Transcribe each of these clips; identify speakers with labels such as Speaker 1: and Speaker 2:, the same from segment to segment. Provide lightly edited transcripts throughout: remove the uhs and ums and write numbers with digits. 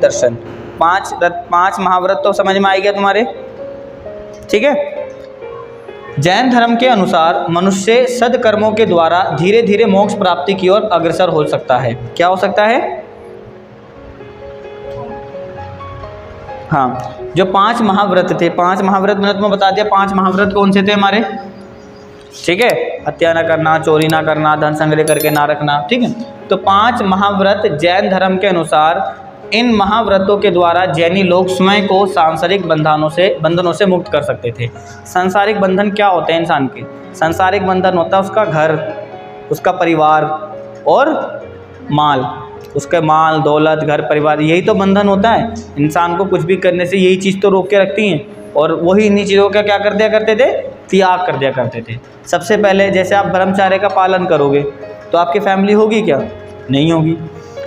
Speaker 1: दर्शन। पांच महाव्रत तो समझ में आ गया तुम्हारे, ठीक है। जैन धर्म के अनुसार मनुष्य सदकर्मों के द्वारा धीरे धीरे मोक्ष प्राप्ति की ओर अग्रसर हो सकता है। क्या हो सकता है? हाँ, जो 5 महाव्रत थे, 5 महाव्रत मैंने तुम्हें बता दिया। 5 महाव्रत कौन से थे हमारे? ठीक है, हत्या ना करना, चोरी ना करना, धन संग्रह करके ना रखना, ठीक है। तो 5 महाव्रत जैन धर्म के अनुसार, इन महाव्रतों के द्वारा जैनी लोग स्वयं को सांसारिक बंधनों से मुक्त कर सकते थे। सांसारिक बंधन क्या होते हैं इंसान के? सांसारिक बंधन होता है उसका घर, उसका परिवार और माल, उसके माल दौलत घर परिवार, यही तो बंधन होता है। इंसान को कुछ भी करने से यही चीज़ तो रोक के रखती हैं, और वही इन्हीं चीज़ों का क्या कर दिया करते थे? त्याग कर दिया करते थे। सबसे पहले जैसे आप ब्रह्मचर्य का पालन करोगे तो आपकी फैमिली होगी क्या? नहीं होगी।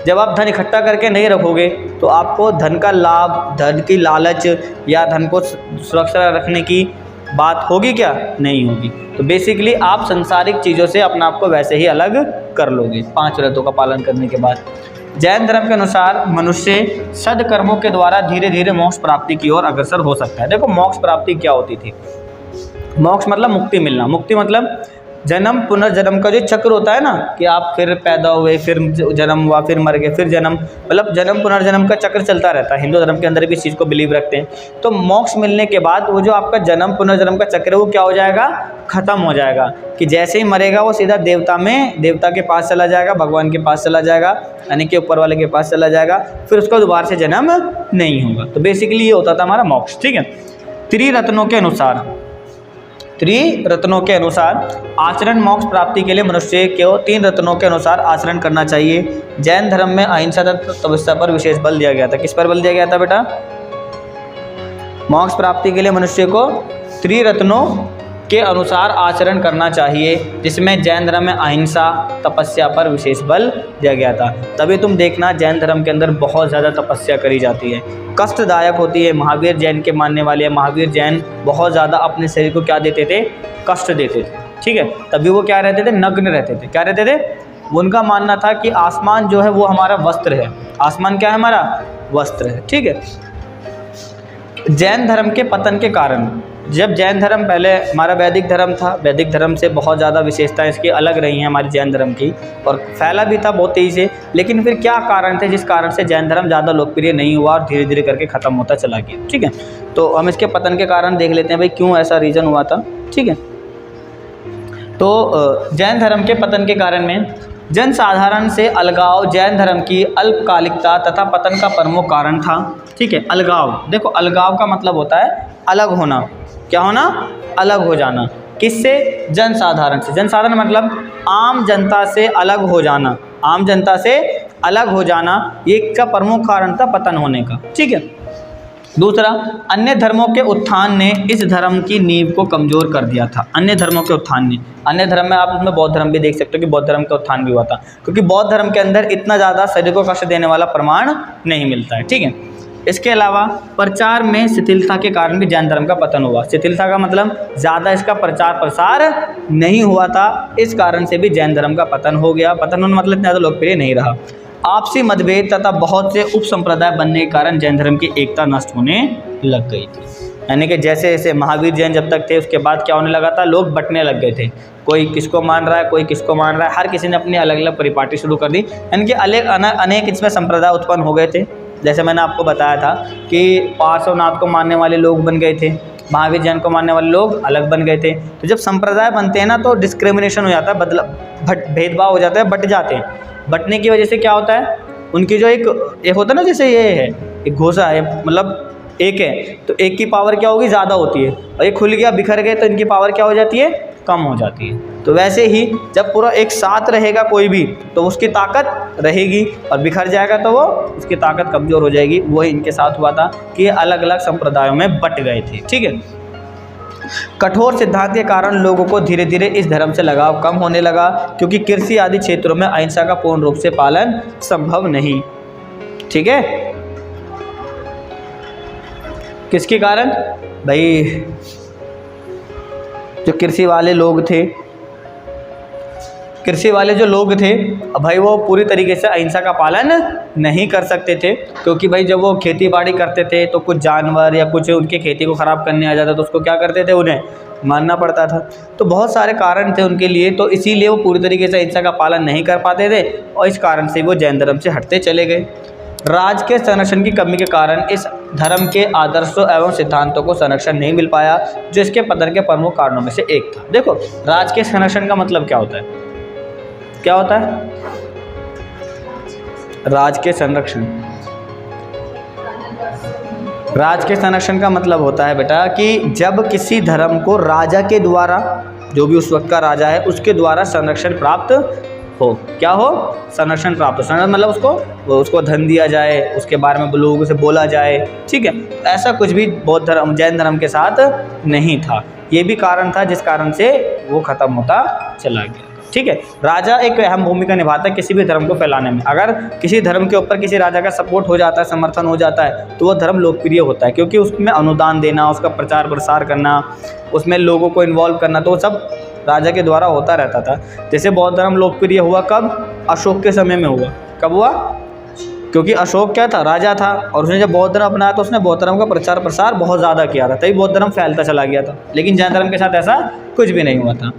Speaker 1: जब आप धन इकट्ठा करके नहीं रखोगे तो आपको धन का लाभ, धन की लालच या धन को सुरक्षा रखने की बात होगी क्या? नहीं होगी। तो बेसिकली आप संसारिक चीज़ों से अपने आप को वैसे ही अलग कर लोगे 5 व्रतों का पालन करने के बाद। जैन धर्म के अनुसार मनुष्य सदकर्मों के द्वारा धीरे धीरे मोक्ष प्राप्ति की ओर अग्रसर हो सकता है। देखो मोक्ष प्राप्ति क्या होती थी? मोक्ष मतलब मुक्ति मिलना। मुक्ति मतलब जन्म पुनर्जन्म का जो चक्र होता है ना, कि आप फिर पैदा हुए, फिर जन्म हुआ, फिर मर गए, फिर जन्म, मतलब जन्म पुनर्जन्म का चक्र चलता रहता है। हिंदू धर्म के अंदर भी इस चीज़ को बिलीव रखते हैं। तो मोक्ष मिलने के बाद वो जो आपका जन्म पुनर्जन्म का चक्र है वो क्या हो जाएगा? खत्म हो जाएगा। कि जैसे ही मरेगा वो सीधा देवता के पास चला जाएगा, भगवान के पास चला जाएगा, यानी कि ऊपर वाले के पास चला जाएगा, फिर उसका दोबारा से जन्म नहीं होगा। तो बेसिकली ये होता था हमारा मोक्ष, ठीक है। त्रिरत्नों के अनुसार आचरण मोक्ष प्राप्ति के लिए मनुष्य को 3 रत्नों के अनुसार आचरण करना चाहिए। जैन धर्म में अहिंसा तथा तपस्या पर विशेष बल दिया गया था। किस पर बल दिया गया था बेटा? मोक्ष प्राप्ति के लिए मनुष्य को 3 रत्नों के अनुसार आचरण करना चाहिए, जिसमें जैन धर्म में अहिंसा तपस्या पर विशेष बल दिया गया था। तभी तुम देखना जैन धर्म के अंदर बहुत ज़्यादा तपस्या करी जाती है, कष्टदायक होती है। महावीर जैन के मानने वाले महावीर जैन बहुत ज़्यादा अपने शरीर को क्या देते थे? कष्ट देते थे, ठीक है। तभी वो क्या रहते थे? नग्न रहते थे। क्या रहते थे? उनका मानना था कि आसमान जो है वो हमारा वस्त्र है। आसमान क्या है? हमारा वस्त्र है, ठीक है। जैन धर्म के पतन के कारण, जब जैन धर्म पहले हमारा वैदिक धर्म था, वैदिक धर्म से बहुत ज़्यादा विशेषताएं इसकी अलग रही हैं हमारी जैन धर्म की, और फैला भी था बहुत तेज़ी से। लेकिन फिर क्या कारण थे जिस कारण से जैन धर्म ज़्यादा लोकप्रिय नहीं हुआ और धीरे धीरे करके ख़त्म होता चला गया, ठीक है। तो हम इसके पतन के कारण देख लेते हैं भाई क्यों ऐसा रीज़न हुआ था, ठीक है। तो जैन धर्म के पतन के कारण में जनसाधारण से अलगाव जैन धर्म की अल्पकालिकता तथा पतन का प्रमुख कारण था, ठीक है। अलगाव, देखो अलगाव का मतलब होता है अलग होना। क्या होना? अलग हो जाना। किससे? जनसाधारण से। जनसाधारण मतलब आम जनता से अलग हो जाना। आम जनता से अलग हो जाना ये इसका प्रमुख कारण था पतन होने का, ठीक है। दूसरा, अन्य धर्मों के उत्थान ने इस धर्म की नींव को कमज़ोर कर दिया था। अन्य धर्मों के उत्थान ने, अन्य धर्म में आप उसमें बौद्ध धर्म भी देख सकते हो कि बौद्ध धर्म का उत्थान भी हुआ था, क्योंकि बौद्ध धर्म के अंदर इतना ज़्यादा शरीर को कष्ट देने वाला प्रमाण नहीं मिलता है, ठीक है। इसके अलावा प्रचार में शिथिलता के कारण भी जैन धर्म का पतन हुआ। शिथिलता का मतलब ज़्यादा इसका प्रचार प्रसार नहीं हुआ था, इस कारण से भी जैन धर्म का पतन हो गया। पतन होने मतलब ज़्यादा लोकप्रिय नहीं रहा। आपसी मतभेद तथा बहुत से उप संप्रदाय बनने के कारण जैन धर्म की एकता नष्ट होने लग गई थी। यानी कि जैसे जैसे महावीर जैन जब तक थे उसके बाद क्या होने लगा था? लोग बंटने लग गए थे। कोई किसको मान रहा है, कोई किसको मान रहा है, हर किसी ने अपनी अलग अलग परिपाटी शुरू कर दी। यानी कि अनेक इसमें संप्रदाय उत्पन्न हो गए थे। जैसे मैंने आपको बताया था कि पार्श्वनाथ को मानने वाले लोग बन गए थे, महावीर जैन को मानने वाले लोग अलग बन गए थे। तो जब संप्रदाय बनते हैं ना तो डिस्क्रिमिनेशन हो जाता है, भेदभाव हो जाता है, बट जाते हैं। बटने की वजह से क्या होता है? उनकी जो एक होता है ना, जैसे ये है एक घोसा है, मतलब एक है तो एक की पावर क्या होगी? ज़्यादा होती है, और ये खुल गया बिखर गए तो इनकी पावर क्या हो जाती है? कम हो जाती है। तो वैसे ही जब पूरा एक साथ रहेगा कोई भी तो उसकी ताकत रहेगी, और बिखर जाएगा तो वो उसकी ताकत कमज़ोर हो जाएगी। वही इनके साथ हुआ था कि ये अलग अलग संप्रदायों में बट गए थे, ठीक है। कठोर सिद्धांत के कारण लोगों को धीरे धीरे इस धर्म से लगाव कम होने लगा, क्योंकि कृषि आदि क्षेत्रों में अहिंसा का पूर्ण रूप से पालन संभव नहीं, ठीक है। किसके कारण? भाई जो कृषि वाले लोग थे, कृषि वाले जो लोग थे भाई वो पूरी तरीके से अहिंसा का पालन नहीं कर सकते थे, क्योंकि भाई जब वो खेती बाड़ी करते थे तो कुछ जानवर या कुछ उनकी खेती को ख़राब करने आ जाता तो उसको क्या करते थे, उन्हें मारना पड़ता था। तो बहुत सारे कारण थे उनके लिए, तो इसीलिए वो पूरी तरीके से अहिंसा का पालन नहीं कर पाते थे और इस कारण से वो जैन धर्म से हटते चले गए। राज के संरक्षण की कमी के कारण इस धर्म के आदर्शों एवं सिद्धांतों को संरक्षण नहीं मिल पाया, जो इसके पतन के प्रमुख कारणों में से एक था। देखो राज के संरक्षण का मतलब क्या होता है, क्या होता है राज के संरक्षण? राज के संरक्षण का मतलब होता है बेटा कि जब किसी धर्म को राजा के द्वारा, जो भी उस वक्त का राजा है उसके द्वारा संरक्षण प्राप्त हो, क्या हो, संरक्षण प्राप्त हो। संरक्षण मतलब उसको धन दिया जाए, उसके बारे में लोगों से बोला जाए, ठीक है। ऐसा कुछ भी बौद्ध धर्म जैन धर्म के साथ नहीं था। ये भी कारण था जिस कारण से वो खत्म होता चला गया, ठीक है। राजा एक अहम भूमिका निभाता है किसी भी धर्म को फैलाने में। अगर किसी धर्म के ऊपर किसी राजा का सपोर्ट हो जाता है, समर्थन हो जाता है, तो वो धर्म लोकप्रिय होता है, क्योंकि उसमें अनुदान देना, उसका प्रचार प्रसार करना, उसमें लोगों को इन्वॉल्व करना, तो सब राजा के द्वारा होता रहता था। जैसे बौद्ध धर्म लोकप्रिय हुआ कब? अशोक के समय में हुआ। कब हुआ? क्योंकि अशोक क्या था, राजा था, और उसने जब बौद्ध धर्म अपनाया तो उसने बौद्ध धर्म का प्रचार प्रसार बहुत ज़्यादा किया था, तभी बौद्ध धर्म फैलता चला गया था। लेकिन जैन धर्म के साथ ऐसा कुछ भी नहीं हुआ था।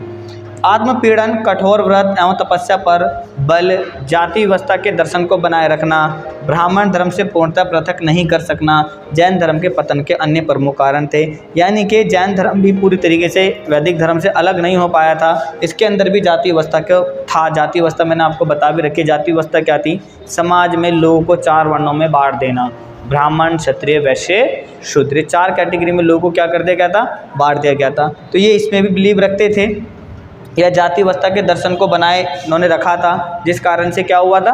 Speaker 1: आत्मपीड़न, कठोर व्रत एवं तपस्या पर बल, जाति व्यवस्था के दर्शन को बनाए रखना, ब्राह्मण धर्म से पूर्णतः पृथक नहीं कर सकना जैन धर्म के पतन के अन्य प्रमुख कारण थे। यानी कि जैन धर्म भी पूरी तरीके से वैदिक धर्म से अलग नहीं हो पाया था। इसके अंदर भी जाति व्यवस्था का था। जाति व्यवस्था मैंने आपको बता भी रखी। जाति व्यवस्था क्या थी? समाज में लोगों को 4 वर्णों में बांट देना, ब्राह्मण, क्षत्रिय, वैश्य, शूद्र, 4 कैटेगरी में लोगों को क्या कर दिया गया था? बांट दिया गया था। तो ये इसमें भी बिलीव रखते थे, या जाति व्यवस्था के दर्शन को बनाए इन्होंने रखा था, जिस कारण से क्या हुआ था?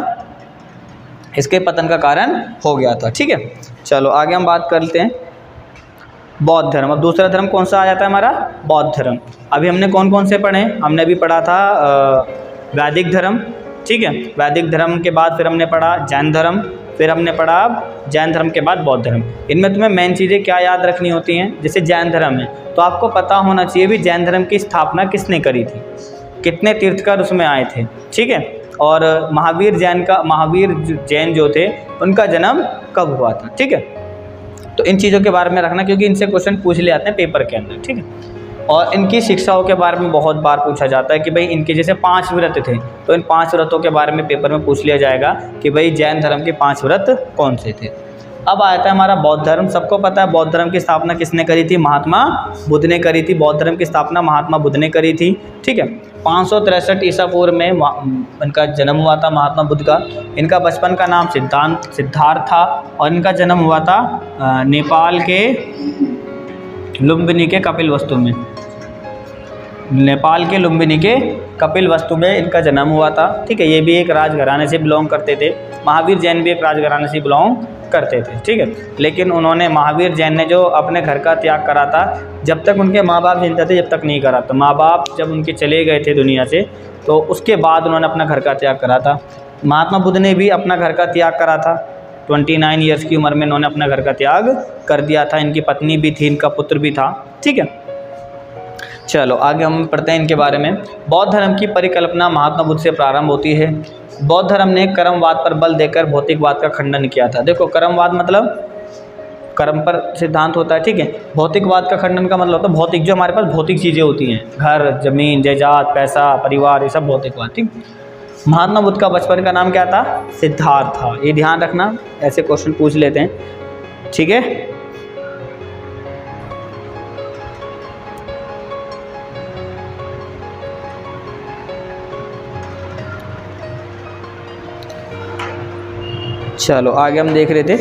Speaker 1: इसके पतन का कारण हो गया था, ठीक है। चलो आगे हम बात करते हैं बौद्ध धर्म। अब दूसरा धर्म कौन सा आ जाता है हमारा? बौद्ध धर्म। अभी हमने कौन कौन से पढ़े? हमने अभी पढ़ा था वैदिक धर्म, ठीक है। वैदिक धर्म के बाद फिर हमने पढ़ा जैन धर्म, फिर हमने पढ़ा जैन धर्म के बाद बौद्ध धर्म। इनमें तुम्हें मेन चीज़ें क्या याद रखनी होती हैं? जैसे जैन धर्म है तो आपको पता होना चाहिए भी जैन धर्म की स्थापना किसने करी थी, कितने तीर्थकर उसमें आए थे, ठीक है। और महावीर जैन जो थे उनका जन्म कब हुआ था, ठीक है। तो इन चीज़ों के बारे में रखना, क्योंकि इनसे क्वेश्चन पूछ ले जाते हैं पेपर के अंदर, ठीक है। और इनकी शिक्षाओं के बारे में बहुत बार पूछा जाता है कि भाई इनके जैसे 5 व्रत थे, तो इन 5 व्रतों के बारे में पेपर में पूछ लिया जाएगा कि भाई जैन धर्म के 5 व्रत कौन से थे। अब आता है हमारा बौद्ध धर्म। सबको पता है बौद्ध धर्म की स्थापना किसने करी थी? महात्मा बुद्ध ने करी थी। बौद्ध धर्म की स्थापना महात्मा बुद्ध ने करी थी, ठीक है। 563 ईसा पूर्व में इनका जन्म हुआ था, महात्मा बुद्ध का। इनका बचपन का नाम सिद्धार्थ था, और इनका जन्म हुआ था नेपाल के लुम्बिनी के कपिलवस्तु में। नेपाल के लुम्बिनी के कपिलवस्तु में इनका जन्म हुआ था, ठीक है। ये भी एक राजघराने से बिलोंग करते थे। महावीर जैन भी एक राजघराने से बिलोंग करते थे, ठीक है। लेकिन उन्होंने, महावीर जैन ने जो अपने घर का त्याग करा था, जब तक उनके माँ बाप जिंदा थे जब तक नहीं करा था। माँ बाप जब उनके चले गए थे दुनिया से तो उसके बाद उन्होंने अपना घर का त्याग करा था। महात्मा बुद्ध ने भी अपना घर का त्याग करा था। 29 ईयर्स की उम्र में इन्होंने अपना घर का त्याग कर दिया था। इनकी पत्नी भी थी, इनका पुत्र भी था, ठीक है। चलो आगे हम पढ़ते हैं इनके बारे में। बौद्ध धर्म की परिकल्पना महात्मा बुद्ध से प्रारंभ होती है। बौद्ध धर्म ने कर्मवाद पर बल देकर भौतिकवाद का खंडन किया था। देखो कर्मवाद मतलब कर्म पर सिद्धांत होता है, ठीक है। भौतिकवाद का खंडन का मतलब होता है भौतिक, जो हमारे पास भौतिक चीज़ें होती हैं, घर, ज़मीन, जायदाद, पैसा, परिवार, ये सब भौतिकवाद, ठीक। महात्मा बुद्ध का बचपन का नाम क्या था? सिद्धार्थ था। ये ध्यान रखना, ऐसे क्वेश्चन पूछ लेते हैं, ठीक है। चलो आगे हम देख रहे थे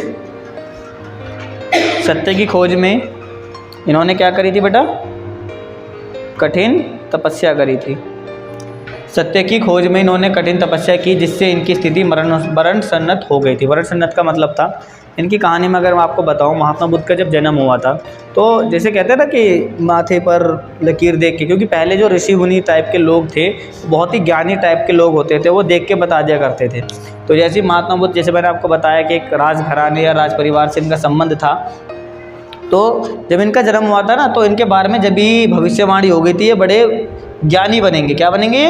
Speaker 1: सत्य की खोज में इन्होंने क्या करी थी बेटा? कठिन तपस्या करी थी। सत्य की खोज में इन्होंने कठिन तपस्या की, जिससे इनकी स्थिति मरण सन्नत हो गई थी। मरण सन्नत का मतलब था, इनकी कहानी में अगर मैं आपको बताऊं, महात्मा बुद्ध का जब जन्म हुआ था तो जैसे कहते हैं ना कि माथे पर लकीर देख के, क्योंकि पहले जो ऋषि मुनि टाइप के लोग थे, बहुत ही ज्ञानी टाइप के लोग होते थे, वो देख के बता दिया करते थे। तो जैसे महात्मा बुद्ध, जैसे मैंने आपको बताया कि एक राजघराने या राज परिवार से इनका संबंध था, तो जब इनका जन्म हुआ था ना, तो इनके बारे में जब भी भविष्यवाणी हो गई थी, ये बड़े ज्ञानी बनेंगे। क्या बनेंगे?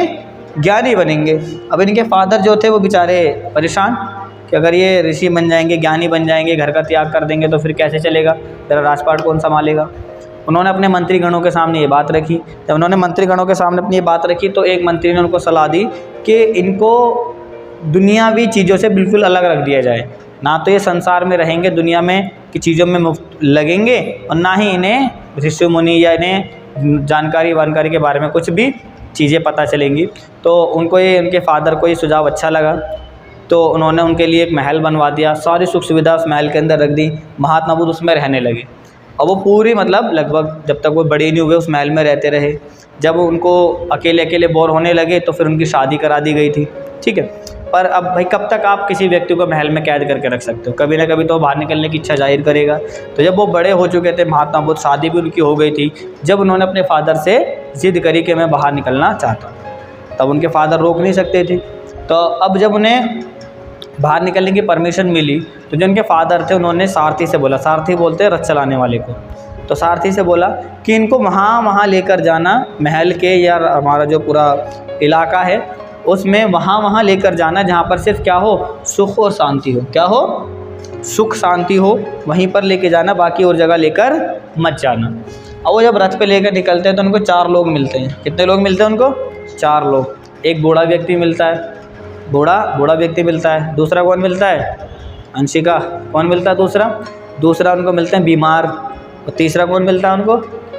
Speaker 1: ज्ञानी बनेंगे। अब इनके फादर जो थे वो बेचारे परेशान कि अगर ये ऋषि बन जाएंगे, ज्ञानी बन जाएंगे, घर का त्याग कर देंगे तो फिर कैसे चलेगा, तेरा राजपाट कौन संभालेगा। उन्होंने अपने मंत्रीगणों के सामने ये बात रखी। जब उन्होंने मंत्रीगणों के सामने अपनी ये बात रखी तो एक मंत्री ने उनको सलाह दी कि इनको दुनियावी चीज़ों से बिल्कुल अलग रख दिया जाए, ना तो ये संसार में रहेंगे, दुनिया में की चीज़ों में मुफ्त लगेंगे, और ना ही इन्हें ऋषि मुनि या इन्हें जानकारी वानकारी के बारे में कुछ भी चीज़ें पता चलेंगी। तो उनको ये, उनके फादर को ये सुझाव अच्छा लगा, तो उन्होंने उनके लिए एक महल बनवा दिया, सारी सुख सुविधा उस महल के अंदर रख दी। महात्मा बुद्ध उसमें रहने लगे और वो पूरी मतलब लगभग जब तक वो बड़े नहीं हुए उस महल में रहते रहे। जब उनको अकेले अकेले बोर होने लगे तो फिर उनकी शादी करा दी गई थी, ठीक है। पर अब भाई कब तक आप किसी व्यक्ति को महल में कैद करके रख सकते हो, कभी ना कभी तो बाहर निकलने की इच्छा जाहिर करेगा। तो जब वो बड़े हो चुके थे महात्मा बुद्ध, शादी भी उनकी हो गई थी, जब उन्होंने अपने फादर से ज़िद करी कि मैं बाहर निकलना चाहता हूँ, तब उनके फादर रोक नहीं सकते थे। तो अब जब उन्हें बाहर निकलने की परमिशन मिली तो जो उनके फादर थे उन्होंने सारथी से बोला, सारथी बोलते हैं रथ चलाने वाले को, तो सारथी से बोला कि इनको वहाँ लेकर जाना, महल के या हमारा जो पूरा इलाका है उसमें वहाँ लेकर जाना जहाँ पर सिर्फ क्या हो, सुख और शांति हो। क्या हो, सुख शांति हो, वहीं पर लेके जाना, बाकी और जगह लेकर मत जाना। और वो जब रथ पे लेकर निकलते हैं तो उनको 4 लोग मिलते हैं। कितने लोग मिलते हैं उनको? 4 लोग। एक बूढ़ा व्यक्ति मिलता है, बूढ़ा व्यक्ति मिलता है। दूसरा कौन मिलता है? अंशिका। कौन मिलता है दूसरा उनको मिलते हैं बीमार। और तीसरा कौन मिलता है उनको?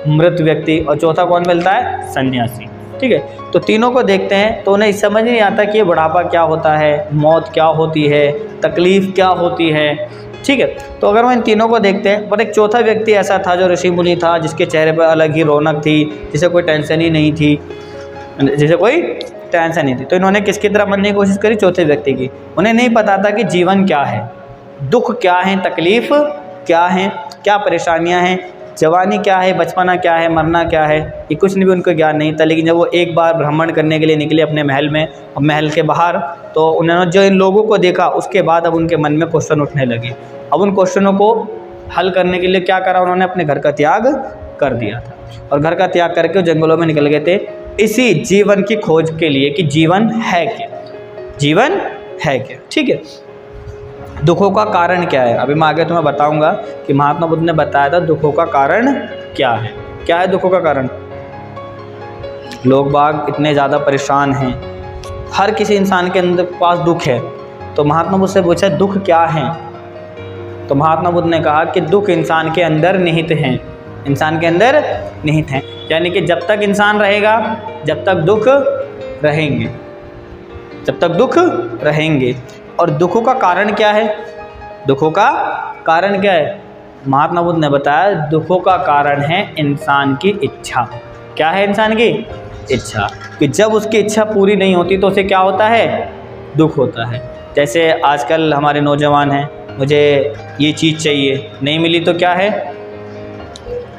Speaker 1: मृत व्यक्ति। और चौथा कौन मिलता है? सन्यासी। ठीक है। तो तीनों को देखते हैं तो उन्हें समझ नहीं आता कि ये बुढ़ापा क्या होता है, मौत क्या होती है, तकलीफ़ क्या होती है। ठीक है। तो अगर वो इन तीनों को देखते हैं, पर एक चौथा व्यक्ति ऐसा था जो ऋषि मुनि था, जिसके चेहरे पर अलग ही रौनक थी, जिसे कोई टेंशन ही नहीं थी, तो इन्होंने किसकी तरह बनने की कोशिश करी? चौथे व्यक्ति की। उन्हें नहीं पता था कि जीवन क्या है, दुख क्या है, तकलीफ़ क्या है, क्या परेशानियां हैं, जवानी क्या है, बचपना क्या है, मरना क्या है, ये कुछ भी उनको ज्ञान नहीं था। लेकिन जब वो एक बार भ्रमण करने के लिए निकले अपने महल में और महल के बाहर, तो उन्होंने जो इन लोगों को देखा उसके बाद अब उनके मन में क्वेश्चन उठने लगे। अब उन क्वेश्चनों को हल करने के लिए क्या करा उन्होंने? अपने घर का त्याग कर दिया था और घर का त्याग करके वो जंगलों में निकल गए थे इसी जीवन की खोज के लिए कि जीवन है क्या, जीवन है क्या। ठीक है। दुखों का कारण क्या है, अभी मैं आगे तुम्हें बताऊंगा कि महात्मा बुद्ध ने बताया था दुखों का कारण क्या है। क्या है दुखों का कारण? लोग बाग इतने ज़्यादा परेशान हैं, हर किसी इंसान के अंदर पास दुख है। तो महात्मा बुद्ध से पूछा दुख क्या है? तो महात्मा बुद्ध ने कहा कि दुख इंसान के अंदर निहित हैं, इंसान के अंदर निहित हैं। यानी कि जब तक इंसान रहेगा जब तक दुख रहेंगे, जब तक दुख रहेंगे। और दुखों का कारण क्या है? दुखों का कारण क्या है? महात्मा बुद्ध ने बताया दुखों का कारण है इंसान की इच्छा। क्या है इंसान की इच्छा? कि जब उसकी इच्छा पूरी नहीं होती तो उसे क्या होता है? दुख होता है। जैसे आजकल हमारे नौजवान हैं, मुझे ये चीज़ चाहिए, नहीं मिली तो क्या है?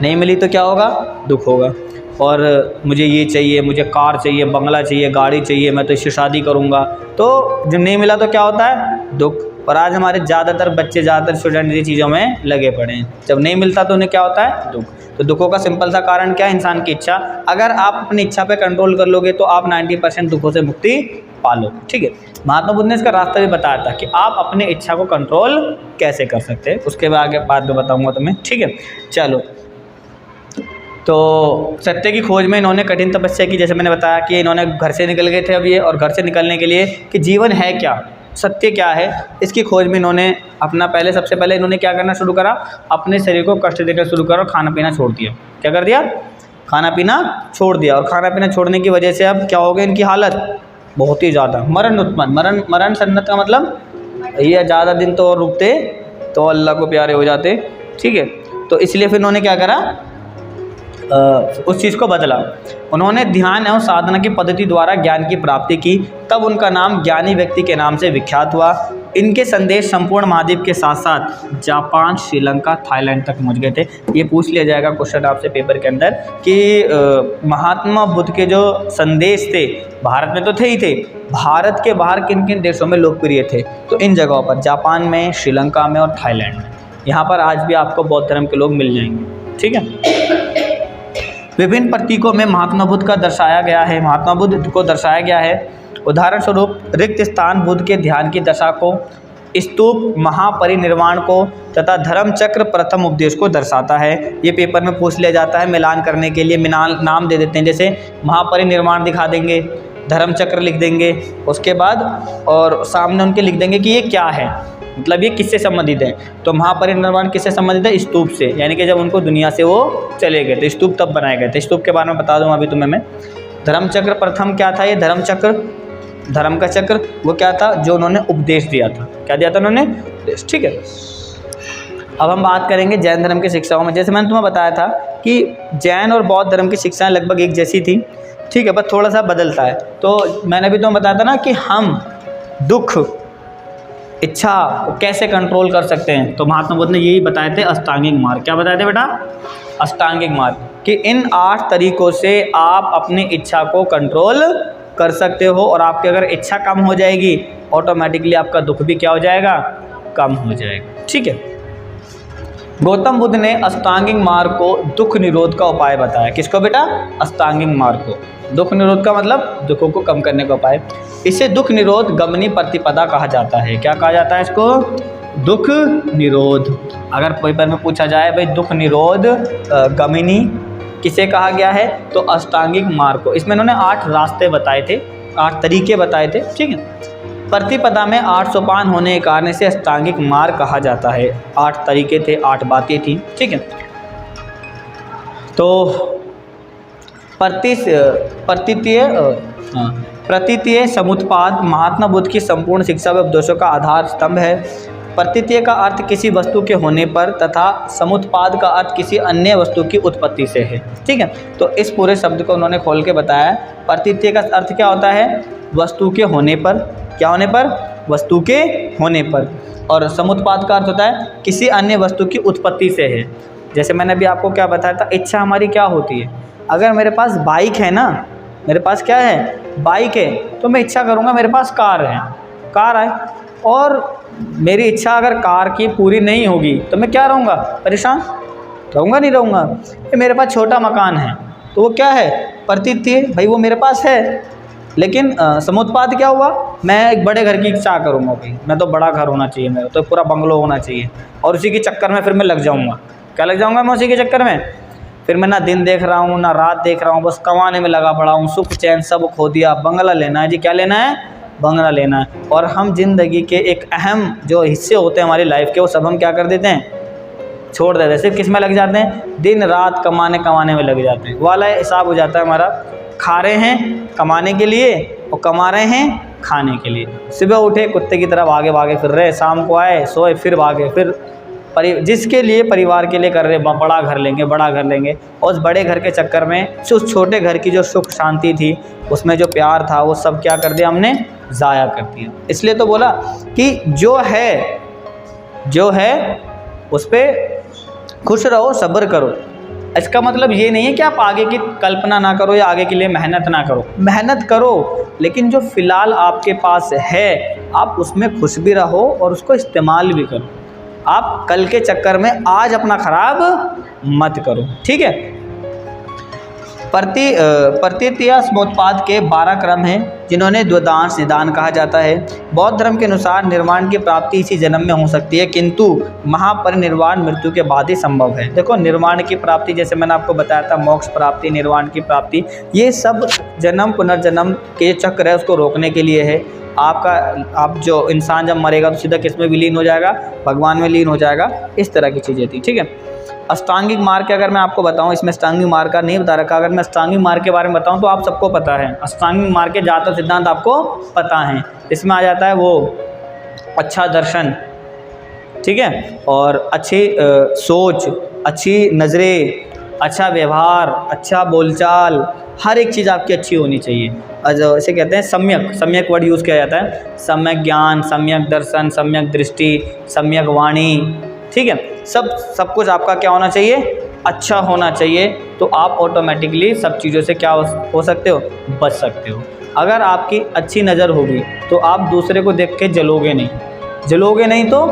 Speaker 1: नहीं मिली तो क्या होगा? दुख होगा। और मुझे ये चाहिए, मुझे कार चाहिए, बंगला चाहिए, गाड़ी चाहिए, मैं तो इससे शादी करूँगा, तो जब नहीं मिला तो क्या होता है? दुख। और आज हमारे ज़्यादातर बच्चे, ज़्यादातर स्टूडेंट ये चीज़ों में लगे पड़े हैं, जब नहीं मिलता तो उन्हें क्या होता है? दुख। तो दुखों का सिंपल सा कारण क्या है? इंसान की इच्छा। अगर आप अपनी इच्छा पे कंट्रोल कर लोगे तो आप 90% दुखों से मुक्ति पा लोगे। ठीक है। महात्मा बुद्ध ने इसका रास्ता भी बताया था कि आप अपनी इच्छा को कंट्रोल कैसे कर सकते हैं, उसके बाद में बताऊँगा तुम्हें। ठीक है। चलो, तो सत्य की खोज में इन्होंने कठिन तपस्या की। जैसे मैंने बताया कि इन्होंने घर से निकल गए थे अब ये, और घर से निकलने के लिए कि जीवन है क्या, सत्य क्या है, इसकी खोज में इन्होंने अपना सबसे पहले इन्होंने क्या करना शुरू करा? अपने शरीर को कष्ट देना शुरू करा और खाना पीना छोड़ दिया। क्या कर दिया? खाना पीना छोड़ दिया। और खाना पीना छोड़ने की वजह से अब क्या हो गया इनकी हालत? बहुत ही ज़्यादा मरण उत्पन्न। मरण सन्नत का मतलब ये ज़्यादा दिन तो और रुकते तो अल्लाह को प्यारे हो जाते। ठीक है। तो इसलिए फिर इन्होंने क्या करा? उस चीज़ को बदला। उन्होंने ध्यान एवं साधना की पद्धति द्वारा ज्ञान की प्राप्ति की, तब उनका नाम ज्ञानी व्यक्ति के नाम से विख्यात हुआ। इनके संदेश संपूर्ण महाद्वीप के साथ साथ जापान, श्रीलंका, थाईलैंड तक पहुंच गए थे। ये पूछ लिया जाएगा क्वेश्चन आपसे पेपर के अंदर कि महात्मा बुद्ध के जो संदेश थे भारत में तो थे ही थे, भारत के बाहर किन किन देशों में लोकप्रिय थे? तो इन जगहों पर जापान में, श्रीलंका में और थाईलैंड में। यहाँ पर आज भी आपको बौद्ध धर्म के लोग मिल जाएंगे। ठीक है। विभिन्न प्रतीकों में महात्मा बुद्ध का दर्शाया गया है, महात्मा बुद्ध को दर्शाया गया है। उदाहरण स्वरूप रिक्त स्थान बुद्ध के ध्यान की दशा को, स्तूप महापरिनिर्वाण को तथा धर्म चक्र प्रथम उपदेश को दर्शाता है। ये पेपर में पूछ लिया जाता है, मिलान करने के लिए नाम दे देते हैं, जैसे महापरिनिर्वाण दिखा देंगे, धर्म चक्र लिख देंगे, उसके बाद और सामने उनके लिख देंगे कि ये क्या है, मतलब ये किससे संबंधित है। तो महापरिनिर्वाण किससे संबंधित है? स्तूप से, यानी कि जब उनको दुनिया से वो चले गए थे, स्तूप तब बनाए गए थे। स्तूप के बारे में बता दूँ अभी तुम्हें मैं। धर्म चक्र प्रथम क्या था? ये धर्म चक्र, धर्म का चक्र वो क्या था? जो उन्होंने उपदेश दिया था। क्या दिया था उन्होंने? उपदेश। ठीक है, अब हम बात करेंगे जैन धर्म की शिक्षाओं में। जैसे मैंने तुम्हें बताया था कि जैन और बौद्ध धर्म की शिक्षाएं लगभग एक जैसी थी, ठीक है, बस थोड़ा सा बदलता है। तो मैंने भी तुम्हें बताया था ना कि हम दुख, इच्छा को कैसे कंट्रोल कर सकते हैं, तो महात्मा बुद्ध ने यही बताए थे, अष्टांगिक मार्ग। क्या बताए थे बेटा? अष्टांगिक मार्ग, कि इन 8 तरीकों से आप अपनी इच्छा को कंट्रोल कर सकते हो, और आपकी अगर इच्छा कम हो जाएगी ऑटोमेटिकली आपका दुख भी क्या हो जाएगा? कम हो जाएगा। ठीक है, गौतम बुद्ध ने अष्टांगिक मार्ग को दुख निरोध का उपाय बताया। किसको बेटा? अष्टांगिक मार्ग को। दुख निरोध का मतलब दुखों को कम करने का उपाय। इसे दुख निरोध गमनी प्रतिपदा कहा जाता है। क्या कहा जाता है इसको? दुख निरोध। अगर पेपर में पूछा जाए भाई दुख निरोध गमनी किसे कहा गया है, तो अष्टांगिक मार्ग को। इसमें इन्होंने 8 रास्ते बताए थे, 8 तरीके बताए थे। ठीक है, प्रतिपदा में 8 सोपान होने के कारण इसे अष्टांगिक मार्ग कहा जाता है। 8 तरीके थे, 8 बातें थी। ठीक है, तो प्रतीतीय समुत्पाद महात्मा बुद्ध की संपूर्ण शिक्षा व उपदेशों का आधार स्तंभ है। प्रतीतीय का अर्थ किसी वस्तु के होने पर तथा समुत्पाद का अर्थ किसी अन्य वस्तु की उत्पत्ति से है। ठीक है, तो इस पूरे शब्द को उन्होंने खोल के बताया। प्रतीतीय का अर्थ क्या होता है? वस्तु के होने पर। क्या होने पर? वस्तु के होने पर। और समुत्पाद का अर्थ होता है किसी अन्य वस्तु की उत्पत्ति से है। जैसे मैंने अभी आपको क्या बताया था, इच्छा हमारी क्या होती है? अगर मेरे पास बाइक है ना, मेरे पास क्या है? बाइक है, तो मैं इच्छा करूँगा मेरे पास कार है, कार है, और मेरी इच्छा अगर कार की पूरी नहीं होगी तो मैं क्या रहूँगा? परेशान रहूँगा, नहीं रहूँगा। मेरे पास छोटा मकान है, तो वो क्या है? प्रतीतीय, भाई वो मेरे पास है। लेकिन समुत्पाद क्या हुआ? मैं एक बड़े घर की इच्छा करूँगा, भाई मैं तो बड़ा घर होना चाहिए, मेरा तो पूरा बंगलो होना चाहिए, और उसी के चक्कर में फिर मैं लग जाऊँगा। क्या लग जाऊँगा मैं उसी के चक्कर में? फिर मैं ना दिन देख रहा हूँ ना रात देख रहा हूँ, बस कमाने में लगा पड़ा हूँ, सुख चैन सब खो दिया। बंगला लेना है जी, क्या लेना है? बंगला लेना है। और हम ज़िंदगी के एक अहम जो हिस्से होते हैं हमारी लाइफ के, वो सब हम क्या कर देते हैं? छोड़ देते हैं। सिर्फ किस में लग जाते हैं? दिन रात कमाने में लग जाते हैं। वाला हिसाब हो जाता है हमारा। खा रहे हैं कमाने के लिए और कमा रहे हैं खाने के लिए। सुबह उठे कुत्ते की तरह भागे भागे फिर रहे, शाम को आए सोए फिर भागे, फिर जिसके लिए परिवार के लिए कर रहे, बड़ा घर लेंगे, बड़ा घर लेंगे, और उस बड़े घर के चक्कर में उस छोटे घर की जो सुख शांति थी, उसमें जो प्यार था, वो सब क्या कर दिया हमने? ज़ाया कर दिया। इसलिए तो बोला कि जो है उस पर खुश रहो, सब्र करो। इसका मतलब ये नहीं है कि आप आगे की कल्पना ना करो या आगे के लिए मेहनत ना करो। मेहनत करो, लेकिन जो फ़िलहाल आपके पास है आप उसमें खुश भी रहो और उसको इस्तेमाल भी करो। आप कल के चक्कर में आज अपना ख़राब मत करो। ठीक है, प्रतीतीय समुत्पाद के 12 क्रम हैं, जिन्होंने द्वंद्वांश निदान कहा जाता है। बौद्ध धर्म के अनुसार निर्वाण की प्राप्ति इसी जन्म में हो सकती है, किंतु महापरिनिर्वाण मृत्यु के बाद ही संभव है। देखो, निर्वाण की प्राप्ति जैसे मैंने आपको बताया था, मोक्ष प्राप्ति, निर्वाण की प्राप्ति, ये सब जन्म पुनर्जन्म के चक्र है, उसको रोकने के लिए है। आप जो इंसान जब मरेगा तो सीधा किस में विलीन हो जाएगा? भगवान में लीन हो जाएगा। इस तरह की चीज़ें थी। ठीक है, अष्टांगिक मार्ग के अगर मैं आपको बताऊं, इसमें अष्टांगिक मार्ग का नहीं बता रखा। अगर मैं अष्टांगिक मार्ग के बारे में बताऊं तो आप सबको पता है, अष्टांगिक मार्ग के ज़्यादातर सिद्धांत आपको पता है। इसमें आ जाता है वो अच्छा दर्शन, ठीक है, और अच्छी सोच, अच्छी नज़रें, अच्छा व्यवहार, अच्छा बोलचाल, हर एक चीज़ आपकी अच्छी होनी चाहिए। इसे कहते हैं सम्यक वर्ड यूज़ किया जाता है। सम्यक ज्ञान, सम्यक दर्शन, सम्यक दृष्टि, सम्यक वाणी। ठीक है, सब कुछ आपका क्या होना चाहिए? अच्छा होना चाहिए। तो आप ऑटोमेटिकली सब चीज़ों से क्या हो सकते हो? बच सकते हो। अगर आपकी अच्छी नज़र होगी तो आप दूसरे को देख के जलोगे नहीं तो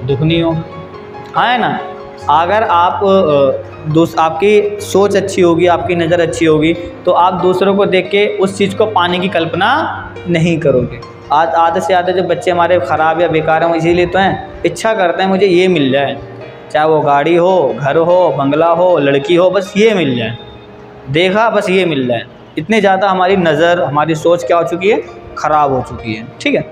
Speaker 1: दुख नहीं हो, हाँ है ना। अगर आप आपकी सोच अच्छी होगी, आपकी नज़र अच्छी होगी, तो आप दूसरों को देख के उस चीज़ को पाने की कल्पना नहीं करोगे। आधे से आधे जो बच्चे हमारे ख़राब या बेकार हैं वो इसीलिए तो हैं, इच्छा करते हैं मुझे ये मिल जाए, चाहे वो गाड़ी हो, घर हो, बंगला हो, लड़की हो, बस ये मिल जाए, देखा बस ये मिल जाए। इतनी ज़्यादा हमारी नज़र, हमारी सोच क्या हो चुकी है, ख़राब हो चुकी है। ठीक है।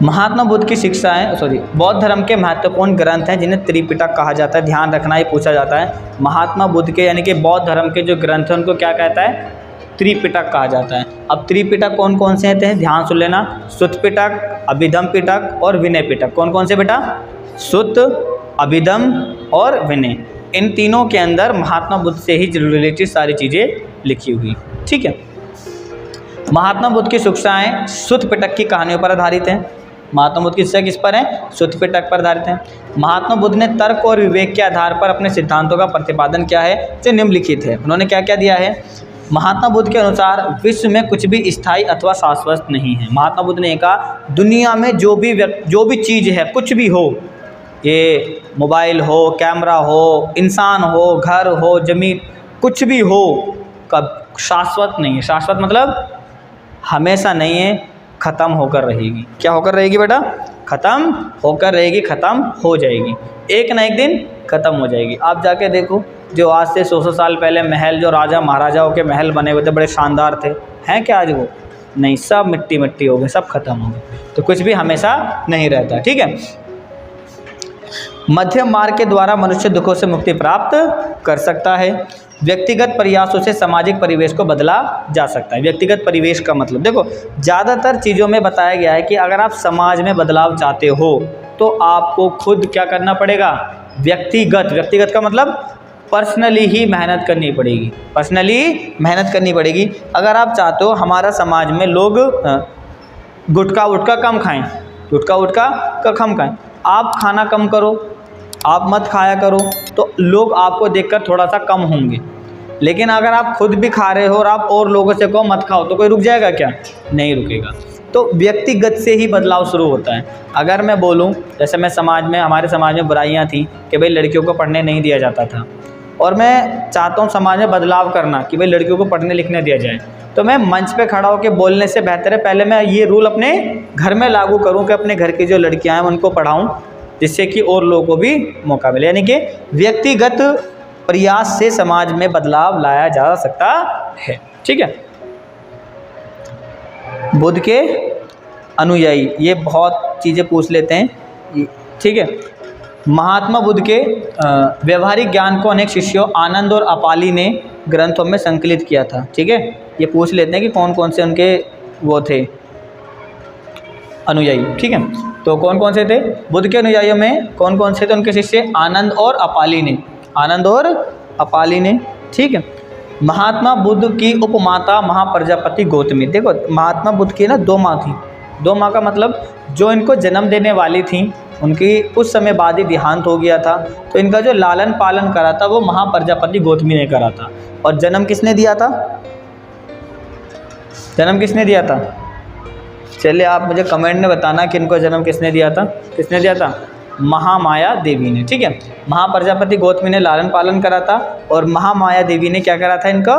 Speaker 1: महात्मा बुद्ध की शिक्षाएं बौद्ध धर्म के महत्वपूर्ण ग्रंथ हैं जिन्हें त्रिपिटक कहा जाता है। ध्यान रखना, ये पूछा जाता है। महात्मा बुद्ध के यानी कि बौद्ध धर्म के जो ग्रंथ हैं उनको क्या कहता है, त्रिपिटक कहा जाता है। अब त्रिपिटक कौन कौन से हैं, ध्यान सुन लेना। सुत्त पिटक, अभिधम पिटक और विनय पिटक। कौन कौन से बेटा, सुत्त, अभिधम और विनय। इन तीनों के अंदर महात्मा बुद्ध से ही रिलेटेड सारी चीज़ें लिखी हुई। ठीक है। महात्मा बुद्ध की शिक्षाएं सुत्त पिटक की कहानियों पर आधारित हैं। महात्मा बुद्ध की शिक्षा किस पर है, सुत्त पिटक पर आधारित है। महात्मा बुद्ध ने तर्क और विवेक के आधार पर अपने सिद्धांतों का प्रतिपादन किया है जो निम्नलिखित है। उन्होंने क्या क्या दिया है। महात्मा बुद्ध के अनुसार विश्व में कुछ भी स्थायी अथवा शाश्वत नहीं है। महात्मा बुद्ध ने कहा दुनिया में जो भी चीज़ है, कुछ भी हो, ये मोबाइल हो, कैमरा हो, इंसान हो, घर हो, ज़मीन, कुछ भी हो, कब शाश्वत नहीं है। शाश्वत मतलब हमेशा नहीं है, ख़त्म होकर रहेगी। क्या होकर रहेगी बेटा, ख़त्म होकर रहेगी, ख़त्म हो जाएगी, एक ना एक दिन ख़त्म हो जाएगी। आप जाके देखो, जो आज से 100 साल पहले महल, जो राजा महाराजाओं के महल बने हुए थे, बड़े शानदार थे, हैं क्या आज वो? नहीं, सब मिट्टी मिट्टी हो गए, सब खत्म हो गए। तो कुछ भी हमेशा नहीं रहता। ठीक है। मध्यम मार्ग के द्वारा मनुष्य दुखों से मुक्ति प्राप्त कर सकता है। व्यक्तिगत प्रयासों से सामाजिक परिवेश को बदला जा सकता है। व्यक्तिगत परिवेश का मतलब देखो, ज़्यादातर चीज़ों में बताया गया है कि अगर आप समाज में बदलाव चाहते हो तो आपको खुद क्या करना पड़ेगा, व्यक्तिगत का मतलब पर्सनली ही मेहनत करनी पड़ेगी। पर्सनली मेहनत करनी पड़ेगी। अगर आप चाहते हो हमारा समाज में लोग गुटखा कम खाएं, गुटखा कम खाएं, आप खाना कम करो, आप मत खाया करो, तो लोग आपको देखकर थोड़ा सा कम होंगे। लेकिन अगर आप खुद भी खा रहे हो और आप और लोगों से कहो मत खाओ, तो कोई रुक जाएगा क्या? नहीं रुकेगा। तो व्यक्तिगत से ही बदलाव शुरू होता है। अगर मैं बोलूं, जैसे हमारे समाज में बुराइयां थी कि भाई लड़कियों को पढ़ने नहीं दिया जाता था, और मैं चाहता हूं समाज में बदलाव करना कि भाई लड़कियों को पढ़ने लिखने दिया जाए, तो मैं मंच पे खड़ा होकर बोलने से बेहतर है पहले मैं ये रूल अपने घर में लागू करूं कि अपने घर की जो लड़कियां हैं उनको पढ़ाऊं, जिससे कि और लोगों को भी मौका मिले। यानी कि व्यक्तिगत प्रयास से समाज में बदलाव लाया जा सकता है। ठीक है। बुद्ध के अनुयायी, ये बहुत चीज़ें पूछ लेते हैं। ठीक है। महात्मा बुद्ध के व्यवहारिक ज्ञान को अनेक शिष्यों आनंद और अपाली ने ग्रंथों में संकलित किया था। ठीक है। ये पूछ लेते हैं कि कौन कौन से उनके वो थे अनुयायी। ठीक है। तो कौन कौन से थे बुद्ध के अनुयायियों में, कौन कौन से थे उनके शिष्य? आनंद और अपाली ने। ठीक है। महात्मा बुद्ध की उपमाता महाप्रजापति गौतमी। देखो, महात्मा बुद्ध की ना 2 माँ थी। 2 माँ का मतलब जो इनको जन्म देने वाली थी उनकी कुछ समय बाद ही देहांत हो गया था, तो इनका जो लालन पालन करा था वो महाप्रजापति गौतमी ने करा था। और जन्म किसने दिया था? चलिए आप मुझे कमेंट में बताना कि इनको जन्म किसने दिया था? महामाया देवी ने। ठीक है। महाप्रजापति गौतमी ने लालन पालन करा था और महामाया देवी ने क्या करा था इनका,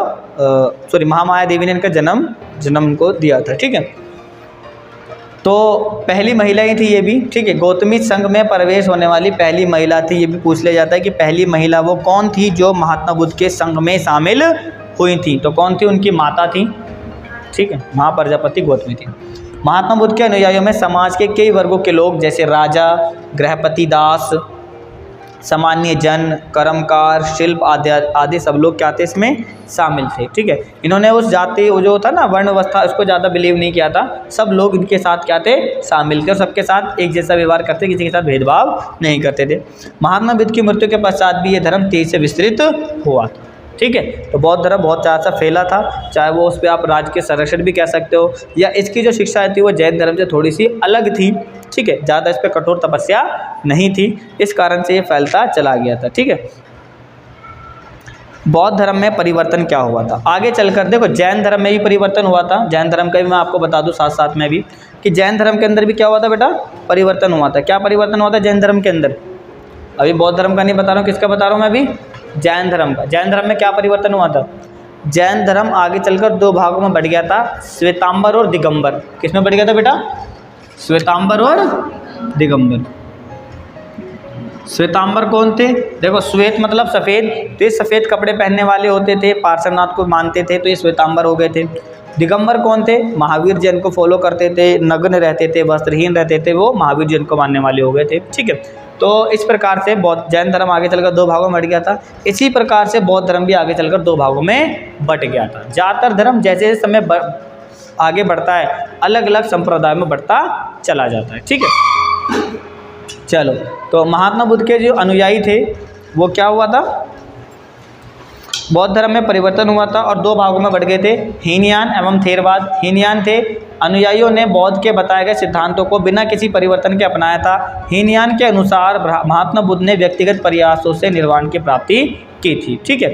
Speaker 1: महामाया देवी ने इनका जन्म को दिया था। ठीक है। तो पहली महिला ही थी ये भी। ठीक है। गौतमी संघ में प्रवेश होने वाली पहली महिला थी। ये भी पूछ लिया जाता है कि पहली महिला वो कौन थी जो महात्मा बुद्ध के संघ में शामिल हुई थी। तो कौन थी? उनकी माता थी। ठीक है। महाप्रजापति गौतमी थी। महात्मा बुद्ध के अनुयायियों में समाज के कई वर्गों के लोग, जैसे राजा, गृहपति, दास, सामान्य जन, कर्मकार, शिल्प आदि सब लोग क्या थे इसमें शामिल थे। ठीक है। इन्होंने उस जाति जो था ना वर्ण व्यवस्था, उसको ज़्यादा बिलीव नहीं किया था। सब लोग इनके साथ क्या थे, शामिल थे, सबके साथ एक जैसा व्यवहार करते, किसी के साथ भेदभाव नहीं करते थे। महात्मा बुद्ध की मृत्यु के पश्चात भी ये धर्म तेजी से विस्तृत हुआ था। ठीक है। तो बौद्ध धर्म बहुत ज़्यादा फैला था, चाहे वो उस पर आप राज्य के संरक्षण भी कह सकते हो, या इसकी जो शिक्षा थी वो जैन धर्म से थोड़ी सी अलग थी। ठीक है। ज़्यादा इस पर कठोर तपस्या नहीं थी, इस कारण से ये फैलता चला गया था। ठीक है। बौद्ध धर्म में परिवर्तन क्या हुआ था? आगे चलकर देखो, जैन धर्म में भी परिवर्तन हुआ था। जैन धर्म का भी मैं आपको बता दूं साथ साथ में भी कि जैन धर्म के अंदर भी क्या हुआ था बेटा, परिवर्तन हुआ था। क्या परिवर्तन हुआ था जैन धर्म के अंदर? अभी बौद्ध धर्म का नहीं बता रहा हूँ, किसका बता रहा हूँ मैं अभी? जैन धर्म का। जैन धर्म में क्या परिवर्तन हुआ था? जैन धर्म आगे चलकर दो भागों में बढ़ गया था, श्वेतांबर और दिगंबर। किस में बढ़ गया था बेटा? श्वेतांबर और दिगंबर। श्वेतांबर कौन थे? देखो श्वेत मतलब सफ़ेद, तो ये सफ़ेद कपड़े पहनने वाले होते थे, पार्श्वनाथ को मानते थे, तो ये श्वेतांबर हो गए थे। दिगंबर कौन थे? महावीर जैन को फॉलो करते थे, नग्न रहते थे, वस्त्रहीन रहते थे, वो महावीर जैन को मानने वाले हो गए थे। ठीक है, तो इस प्रकार से बौद्ध जैन धर्म आगे चलकर दो भागों में बढ़ गया था। इसी प्रकार से बौद्ध धर्म भी आगे चलकर दो भागों में बट गया था। ज़्यादातर धर्म जैसे जैसे समय आगे बढ़ता है अलग अलग संप्रदाय में बढ़ता चला जाता है। ठीक है, चलो, तो महात्मा बुद्ध के जो अनुयायी थे वो क्या हुआ था? बौद्ध धर्म में परिवर्तन हुआ था और दो भागों में बढ़ गए थे, हीनयान एवं थेरवाद। हीनयान थे, अनुयायियों ने बौद्ध के बताए गए सिद्धांतों को बिना किसी परिवर्तन के अपनाया था। हीनयान के अनुसार महात्मा बुद्ध ने व्यक्तिगत प्रयासों से निर्वाण की प्राप्ति की थी। ठीक है,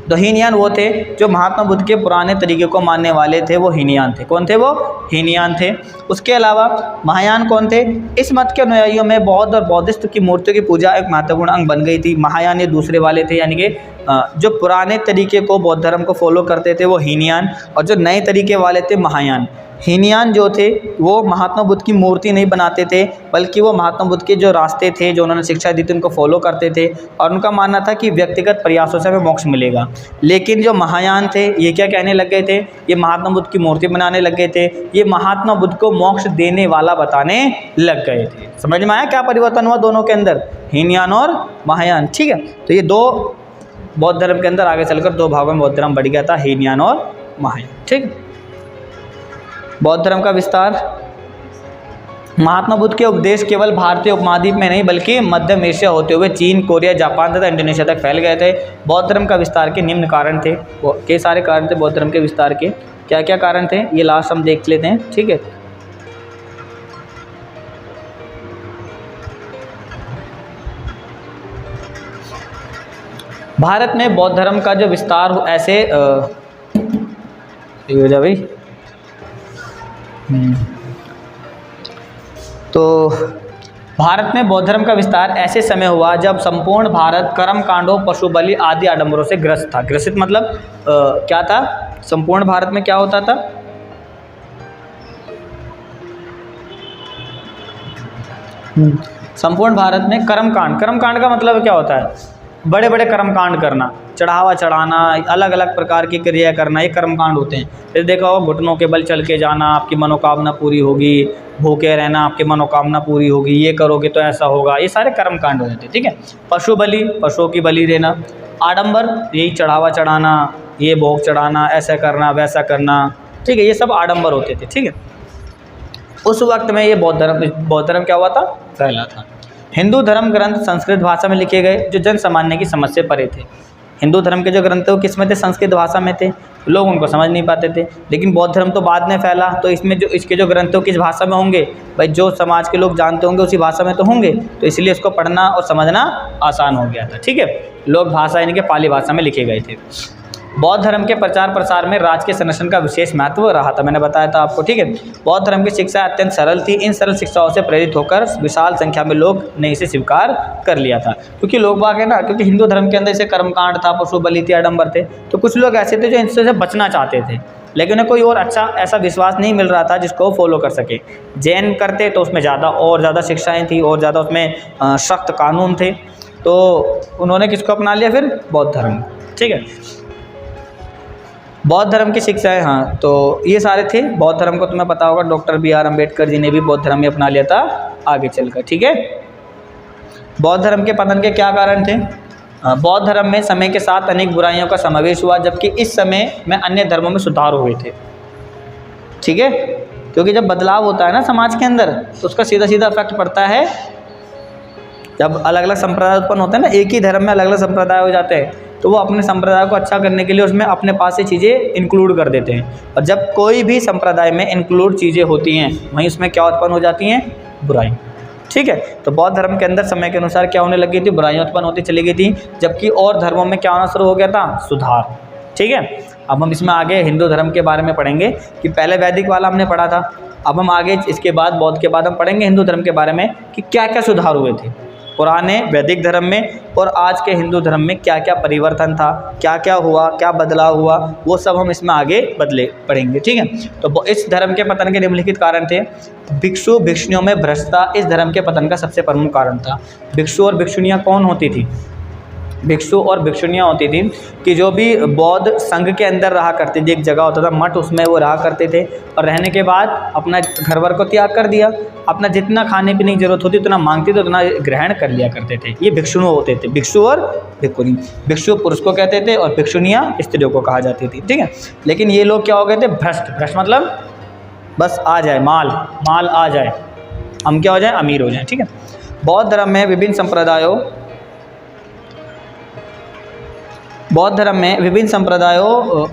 Speaker 1: तो हीनयान वो थे जो महात्मा बुद्ध के पुराने तरीके को मानने वाले थे, वो हीनयान थे। कौन थे वो? हीनयान थे। उसके अलावा महायान कौन थे? इस मत के अनुयायियों में बौद्ध और बौद्धिस्ट की मूर्तियों की पूजा एक महत्वपूर्ण अंग बन गई थी। महायान ये दूसरे वाले थे, यानी कि जो पुराने तरीके को बौद्ध धर्म को फॉलो करते थे वो हीनयान, और जो नए तरीके वाले थे महायान। हीनयान जो थे वो महात्मा बुद्ध की मूर्ति नहीं बनाते थे, बल्कि वो महात्मा बुद्ध के जो रास्ते थे, जो उन्होंने शिक्षा दी थी, उनको फॉलो करते थे, और उनका मानना था कि व्यक्तिगत प्रयासों से हमें मोक्ष मिलेगा। लेकिन जो महायान थे ये क्या कहने लग गए थे? ये महात्मा बुद्ध की मूर्ति बनाने लग गए थे, ये महात्मा बुद्ध को मोक्ष देने वाला बताने लग गए थे। समझ में आया क्या परिवर्तन हुआ दोनों के अंदर, हीनयान और महायान? ठीक है, तो ये दो बौद्ध धर्म के अंदर आगे चलकर दो भागों में बौद्ध धर्म बढ़ गया था, हीनयान और महायान। ठीक है, बौद्ध धर्म का विस्तार। महात्मा बुद्ध के उपदेश केवल भारतीय उपमहाद्वीप में नहीं बल्कि मध्य एशिया होते हुए चीन, कोरिया, जापान तथा इंडोनेशिया तक फैल गए थे। बौद्ध धर्म का विस्तार के निम्न कारण थे, कई सारे कारण थे बौद्ध धर्म के विस्तार के। क्या क्या कारण थे ये लास्ट हम देख लेते हैं। ठीक है, भारत में बौद्ध धर्म का जो विस्तार ऐसे हो जा भाई, तो भारत में बौद्ध धर्म का विस्तार ऐसे समय हुआ जब संपूर्ण भारत कर्म कांडों, पशु बलि आदि आडंबरों से ग्रस्त था। ग्रसित मतलब क्या था? संपूर्ण भारत में क्या होता था? संपूर्ण भारत में कर्मकांड, कर्मकांड का मतलब क्या होता है? बड़े बड़े कर्मकांड करना, चढ़ावा चढ़ाना, अलग अलग प्रकार की क्रिया करना, ये कर्मकांड होते हैं। फिर देखा हो घुटनों के बल चल के जाना, आपकी मनोकामना पूरी होगी, भूखे रहना, आपकी मनोकामना पूरी होगी, ये करोगे तो ऐसा होगा, ये सारे कर्मकांड हो जाते हैं। ठीक है, पशु बलि, पशुओं की बलि देना, आडंबर यही चढ़ावा चढ़ाना, ये भोग चढ़ाना, ऐसा करना वैसा करना, ठीक है, ये सब आडंबर होते थे। ठीक है, उस वक्त में ये बौद्ध धर्म क्या हुआ था? फैला था। हिंदू धर्म ग्रंथ संस्कृत भाषा में लिखे गए जो जन सामान्य की समझ से परे थे। हिंदू धर्म के जो ग्रंथ थे वो किस में थे? संस्कृत भाषा में थे, लोग उनको समझ नहीं पाते थे। लेकिन बौद्ध धर्म तो बाद में फैला, तो इसमें जो इसके जो ग्रंथ थे किस भाषा में होंगे? भाई जो समाज के लोग जानते होंगे उसी भाषा में तो होंगे, तो इसलिए इसको पढ़ना और समझना आसान हो गया था। ठीक है, लोग भाषा यानी कि पाली भाषा में लिखे गए थे। बौद्ध धर्म के प्रचार प्रसार में राज के संरक्षण का विशेष महत्व रहा था, मैंने बताया था आपको। ठीक है, बौद्ध धर्म की शिक्षा अत्यंत सरल थी। इन सरल शिक्षाओं से प्रेरित होकर विशाल संख्या में लोग ने इसे स्वीकार कर लिया था। क्योंकि लोग बाग है ना, क्योंकि हिंदू धर्म के अंदर इसे कर्मकांड था, पशु बलि थी, आडंबर थे, तो कुछ लोग ऐसे थे जो इनसे बचना चाहते थे, लेकिन उन्हें कोई और अच्छा ऐसा विश्वास नहीं मिल रहा था जिसको वो फॉलो कर सके। जैन करते तो उसमें ज़्यादा शिक्षाएँ थी और ज़्यादा उसमें सख्त कानून थे, तो उन्होंने किसको अपना लिया? फिर बौद्ध धर्म। ठीक है, बौद्ध धर्म की शिक्षाएं, हाँ, तो ये सारे थे। बौद्ध धर्म को तुम्हें पता होगा doctor B are Ambedkar ji ने भी बौद्ध धर्म में अपना लिया था आगे चलकर। ठीक है, बौद्ध धर्म के पतन के क्या कारण थे? बौद्ध धर्म में समय के साथ अनेक बुराइयों का समावेश हुआ, जबकि इस समय में अन्य धर्मों में सुधार हुए थे। ठीक है, क्योंकि जब बदलाव होता है ना समाज के अंदर तो उसका सीधा सीधा इफेक्ट पड़ता है। जब अलग अलग संप्रदाय उत्पन्न होते हैं ना, एक ही धर्म में अलग अलग संप्रदाय हो जाते हैं, तो वो अपने संप्रदाय को अच्छा करने के लिए उसमें अपने पास से चीज़ें इंक्लूड कर देते हैं। और जब कोई भी संप्रदाय में इंक्लूड चीज़ें होती हैं वहीं उसमें क्या उत्पन्न हो जाती हैं? बुराई। ठीक है, तो बौद्ध धर्म के अंदर समय के अनुसार क्या होने लगी थी? बुराइयाँ उत्पन्न होती चली गई थी, जबकि और धर्मों में क्या होना शुरू हो गया था? सुधार। ठीक है, अब हम इसमें आगे हिंदू धर्म के बारे में पढ़ेंगे कि पहले वैदिक वाला हमने पढ़ा था, अब हम आगे इसके बाद बौद्ध के बाद हम पढ़ेंगे हिंदू धर्म के बारे में कि क्या क्या सुधार हुए थे। पुराने वैदिक धर्म में और आज के हिंदू धर्म में क्या क्या परिवर्तन था, क्या क्या हुआ, क्या बदलाव हुआ, वो सब हम इसमें आगे पढ़ेंगे। ठीक है, तो इस धर्म के पतन के निम्नलिखित कारण थे। भिक्षु भिक्षुणियों में भ्रष्टता इस धर्म के पतन का सबसे प्रमुख कारण था। भिक्षु और भिक्षुणियाँ कौन होती थी? भिक्षु और भिक्षुणियाँ होती थी कि जो भी बौद्ध संघ के अंदर रहा करती थी, एक जगह होता था मठ, उसमें वो रहा करते थे और रहने के बाद अपना घर वर को त्याग कर दिया, अपना जितना खाने पीने की जरूरत होती उतना मांगते थे उतना ग्रहण कर लिया करते थे। ये भिक्षु होते थे, भिक्षु और भिक्षुणी। भिक्षु पुरुष को कहते थे और भिक्षुणियाँ स्त्रियों को कहा जाती थी। ठीक है, लेकिन ये लोग क्या हो गए थे? भ्रष्ट। भ्रष्ट मतलब बस आ जाए माल आ जाए, हम क्या हो जाए? अमीर हो जाए। ठीक है, बौद्ध धर्म में विभिन्न संप्रदायों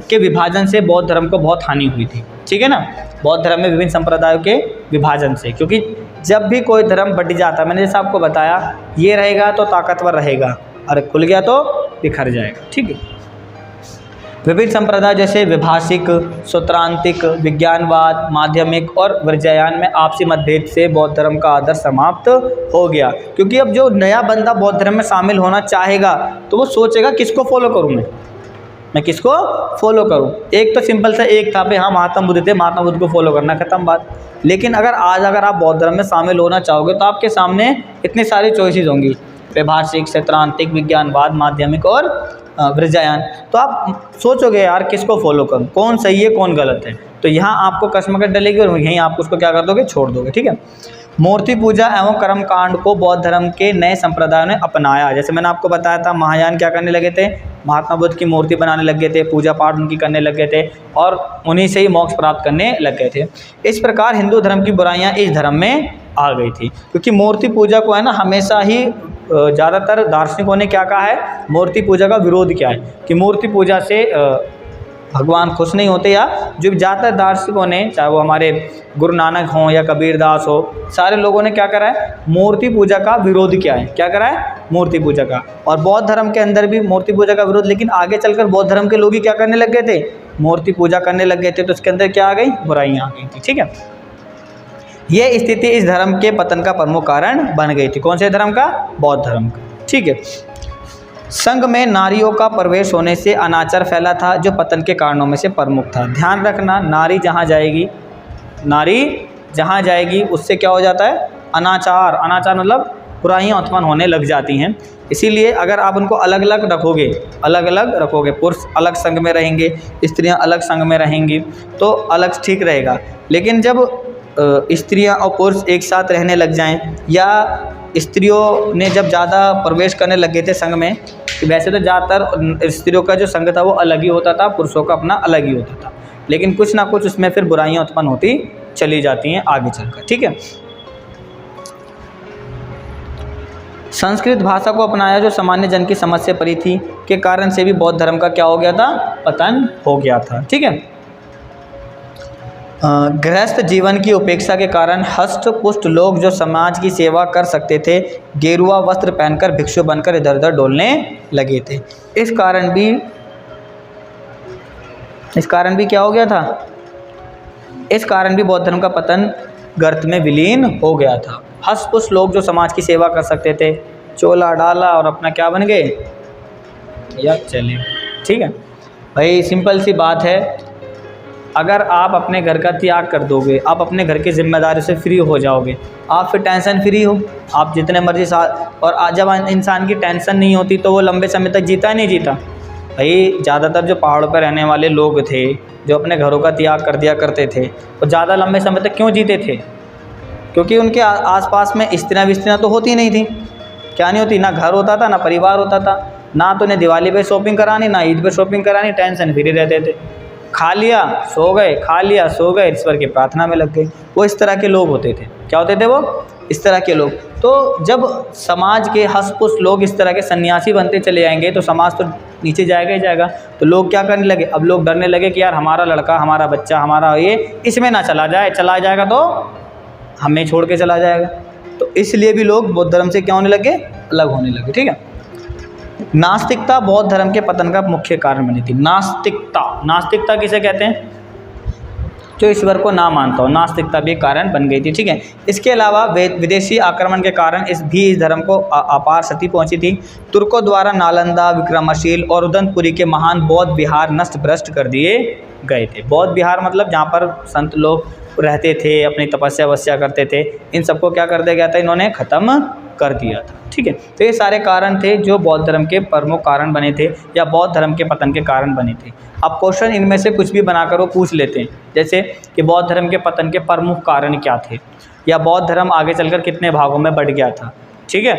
Speaker 1: के विभाजन से बौद्ध धर्म को बहुत हानि हुई थी। ठीक है ना, बौद्ध धर्म में विभिन्न संप्रदायों के विभाजन से, क्योंकि जब भी कोई धर्म बढ़ जाता, मैंने जैसे आपको बताया, ये रहेगा तो ताकतवर रहेगा और खुल गया तो बिखर जाएगा। ठीक है, विभिन्न संप्रदाय जैसे विभाषिक, सूत्रांतिक, विज्ञानवाद, माध्यमिक और वज्रयान में आपसी मतभेद से बौद्ध धर्म का आदर्श समाप्त हो गया। क्योंकि अब जो नया बंदा बौद्ध धर्म में शामिल होना चाहेगा तो वो सोचेगा किसको फॉलो करूँ, मैं किसको फॉलो करूँ। एक तो सिंपल सा एक था भाई, हाँ महात्मा बुद्ध थे, महात्मा बुद्ध को फॉलो करना, खत्म बात। लेकिन अगर आप बौद्ध धर्म में शामिल होना चाहोगे तो आपके सामने इतनी सारी चॉइसेस होंगी, वैभाषिक, सैद्धांतिक, विज्ञानवाद, माध्यमिक और वज्रयान। तो आप सोचोगे यार किसको फॉलो करूं, कौन सही है कौन गलत है, तो यहाँ आपको कश्मकश डलेगी और यहीं आप उसको क्या कर दोगे? छोड़ दोगे। ठीक है, मूर्ति पूजा एवं कर्मकांड को बौद्ध धर्म के नए संप्रदायों ने अपनाया। जैसे मैंने आपको बताया था, महायान क्या करने लगे थे? महात्मा बुद्ध की मूर्ति बनाने लग गए थे, पूजा पाठ उनकी करने लग गए थे और उन्हीं से ही मोक्ष प्राप्त करने लग गए थे। इस प्रकार हिंदू धर्म की बुराइयां इस धर्म में आ गई थी, क्योंकि मूर्ति पूजा को है ना, हमेशा ही ज़्यादातर दार्शनिकों ने क्या कहा है? मूर्ति पूजा का विरोध किया है कि मूर्ति पूजा से भगवान खुश नहीं होते, या जो ज़्यादातर दार्शनिकों ने, चाहे वो हमारे गुरु नानक हों या कबीरदास हो, सारे लोगों ने क्या करा है? मूर्ति पूजा का विरोध किया है। क्या करा है? मूर्ति पूजा का। और बौद्ध धर्म के अंदर भी मूर्ति पूजा का विरोध, लेकिन आगे चलकर बौद्ध धर्म के लोग ही क्या करने लग गए थे? मूर्ति पूजा करने लग गए थे, तो उसके अंदर क्या आ गई? बुराइयाँ आ गई थी। ठीक है, ये स्थिति इस धर्म के पतन का प्रमुख कारण बन गई थी। कौन से धर्म का? बौद्ध धर्म का। ठीक है, संघ में नारियों का प्रवेश होने से अनाचार फैला था, जो पतन के कारणों में से प्रमुख था। ध्यान रखना, नारी जहाँ जाएगी उससे क्या हो जाता है? अनाचार। अनाचार मतलब बुराइयाँ उत्पन्न होने लग जाती हैं। इसीलिए अगर आप उनको अलग अलग रखोगे, पुरुष अलग संघ में रहेंगे, स्त्रियाँ अलग संघ में रहेंगी, तो अलग ठीक रहेगा। लेकिन जब स्त्रियाँ और पुरुष एक साथ रहने लग जाएं, या स्त्रियों ने जब ज़्यादा प्रवेश करने लगे थे संघ में, वैसे तो ज़्यादातर स्त्रियों का जो संघ था वो अलग ही होता था, पुरुषों का अपना अलग ही होता था, लेकिन कुछ ना कुछ उसमें फिर बुराइयाँ उत्पन्न होती चली जाती हैं आगे चलकर। ठीक है, संस्कृत भाषा को अपनाया जो सामान्य जन की समझ से परी थी, के कारण से भी बौद्ध धर्म का क्या हो गया था? पतन हो गया था। ठीक है, गृहस्थ जीवन की उपेक्षा के कारण हष्ट पुष्ट लोग जो समाज की सेवा कर सकते थे, गेरुआ वस्त्र पहनकर भिक्षु बनकर इधर उधर डोलने लगे थे। इस कारण भी क्या हो गया था? इस कारण भी बौद्ध धर्म का पतन गर्त में विलीन हो गया था। हष्ट पुष्ट लोग जो समाज की सेवा कर सकते थे, चोला डाला और अपना क्या बन गए? या चले। ठीक है भाई, सिंपल सी बात है, अगर आप अपने घर का त्याग कर दोगे, आप अपने घर की जिम्मेदारी से फ्री हो जाओगे, आप फिर टेंशन फ्री हो, आप जितने मर्जी और जब इंसान की टेंशन नहीं होती तो वो लंबे समय तक जीता ही नहीं जीता। भाई ज़्यादातर जो पहाड़ों पर रहने वाले लोग थे, जो अपने घरों का त्याग कर दिया करते थे, वो ज़्यादा लंबे समय तक क्यों जीते थे? क्योंकि उनके आसपास में स्त्रियाँ तो होती नहीं थी। क्या नहीं होती? ना घर होता था, ना परिवार होता था, ना तो उन्हें दिवाली पे शॉपिंग करानी, ना ईद पे शॉपिंग करानी, टेंशन फ्री रहते थे। खा लिया सो गए, खा लिया सो गए, ईश्वर की प्रार्थना में लग गए। वो इस तरह के लोग होते थे। क्या होते थे वो? इस तरह के लोग। तो जब समाज के हष्ट-पुष्ट लोग इस तरह के सन्यासी बनते चले जाएंगे तो समाज तो नीचे जाएगा ही जाएगा। तो लोग क्या करने लगे? अब लोग डरने लगे कि यार हमारा लड़का, हमारा बच्चा, हमारा ये इसमें ना चला जाएगा तो हमें छोड़ के चला जाएगा। तो इसलिए भी लोग बौद्ध धर्म से क्या होने लगे? अलग होने लगे। ठीक है, नास्तिकता बौद्ध धर्म के पतन का मुख्य कारण बनी थी। नास्तिकता किसे कहते हैं? जो ईश्वर को ना मानता हो, नास्तिकता भी कारण बन गई थी। ठीक है, इसके अलावा विदेशी आक्रमण के कारण इस धर्म को अपार क्षति पहुंची थी। तुर्कों द्वारा नालंदा, विक्रमशील और उदनपुरी के महान बौद्ध विहार नष्ट भ्रष्ट कर दिए गए थे। बौद्ध विहार मतलब जहाँ पर संत लोग रहते थे, अपनी तपस्या वस्या करते थे, इन सबको क्या कर दिया गया था, इन्होंने ख़त्म कर दिया था। ठीक है, तो ये सारे कारण थे जो बौद्ध धर्म के प्रमुख कारण बने थे या बौद्ध धर्म के पतन के कारण बने थे। अब क्वेश्चन इनमें से कुछ भी बनाकर वो पूछ लेते हैं, जैसे कि बौद्ध धर्म के पतन के प्रमुख कारण क्या थे, या बौद्ध धर्म आगे चलकर कितने भागों में बढ़ गया था। ठीक है,